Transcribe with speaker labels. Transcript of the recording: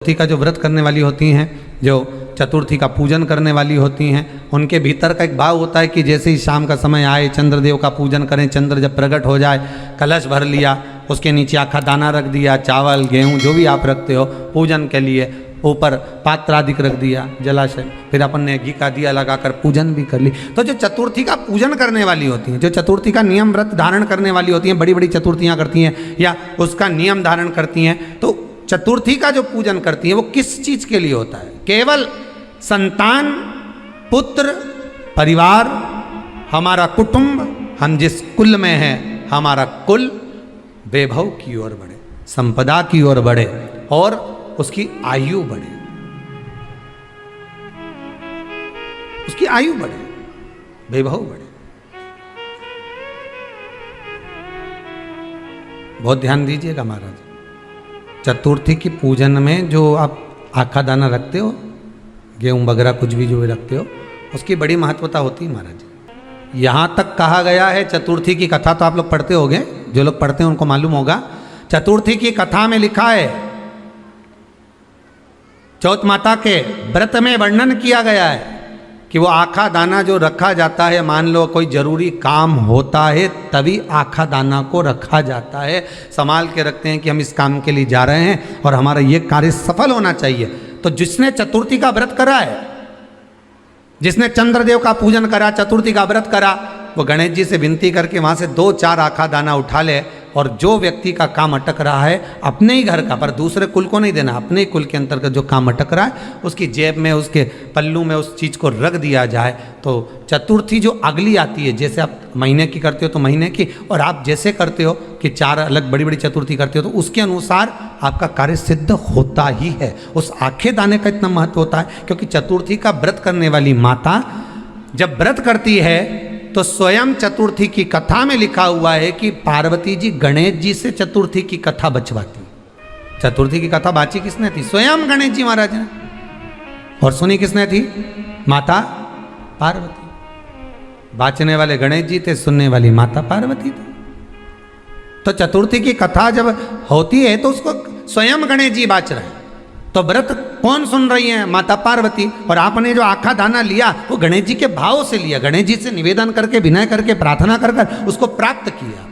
Speaker 1: चतुर्थी का जो व्रत करने वाली होती हैं, जो चतुर्थी का पूजन करने वाली होती हैं, उनके भीतर का एक भाव होता है कि जैसे ही शाम का समय आए चंद्रदेव का पूजन करें। चंद्र जब प्रकट हो जाए, कलश भर लिया, उसके नीचे आखा दाना रख दिया, चावल गेहूं जो भी आप रखते हो पूजन के लिए, ऊपर पात्र आदि रख दिया जलाशय, फिर अपन ने घी का दिया लगाकर पूजन भी कर ली। तो जो चतुर्थी का पूजन करने वाली होती हैं, जो चतुर्थी का नियम व्रत धारण करने वाली होती हैं, बड़ी बड़ी चतुर्थियाँ करती हैं या उसका नियम धारण करती हैं, तो चतुर्थी का जो पूजन करती है वो किस चीज के लिए होता है? केवल संतान, पुत्र, परिवार, हमारा कुटुंब, हम जिस कुल में हैं, हमारा कुल वैभव की ओर बढ़े, संपदा की ओर बढ़े और उसकी आयु बढ़े, उसकी आयु बढ़े, वैभव बढ़े। बहुत ध्यान दीजिएगा महाराज, चतुर्थी की पूजन में जो आप आखा दाना रखते हो, गेहूं वगैरह कुछ भी जो भी रखते हो, उसकी बड़ी महत्वता होती है महाराज। यहाँ तक कहा गया है, चतुर्थी की कथा तो आप लोग पढ़ते होंगे, जो लोग पढ़ते हैं उनको मालूम होगा। चतुर्थी की कथा में लिखा है, चौथ माता के व्रत में वर्णन किया गया है कि वो आखा दाना जो रखा जाता है, मान लो कोई जरूरी काम होता है तभी आखा दाना को रखा जाता है, संभाल के रखते हैं कि हम इस काम के लिए जा रहे हैं और हमारा ये कार्य सफल होना चाहिए। तो जिसने चतुर्थी का व्रत करा है, जिसने चंद्रदेव का पूजन करा, चतुर्थी का व्रत करा, वो गणेश जी से विनती करके वहाँ से 2-4 आखा दाना उठा ले, और जो व्यक्ति का काम अटक रहा है अपने ही घर का, पर दूसरे कुल को नहीं देना, अपने ही कुल के अंतर्गत जो काम अटक रहा है उसकी जेब में, उसके पल्लू में उस चीज़ को रख दिया जाए। तो चतुर्थी जो अगली आती है, जैसे आप महीने की करते हो तो महीने की, और आप जैसे करते हो कि 4 अलग बड़ी बड़ी चतुर्थी करते हो तो उसके अनुसार आपका कार्य सिद्ध होता ही है। उस आखे दाने का इतना महत्व होता है क्योंकि चतुर्थी का व्रत करने वाली माता जब व्रत करती है तो स्वयं चतुर्थी की कथा में लिखा हुआ है कि पार्वती जी गणेश जी से चतुर्थी की कथा बचवाती। चतुर्थी की कथा बाची किसने थी? स्वयं गणेश जी महाराज ने। और सुनी किसने थी? माता पार्वती। बाचने वाले गणेश जी थे, सुनने वाली माता पार्वती थी। तो चतुर्थी की कथा जब होती है तो उसको स्वयं गणेश जी बाच रहे हैं। तो व्रत कौन सुन रही है? माता पार्वती। और आपने जो आखा दाना लिया वो गणेश जी के भाव से लिया, गणेश जी से निवेदन करके, विनय करके, प्रार्थना कर उसको प्राप्त किया।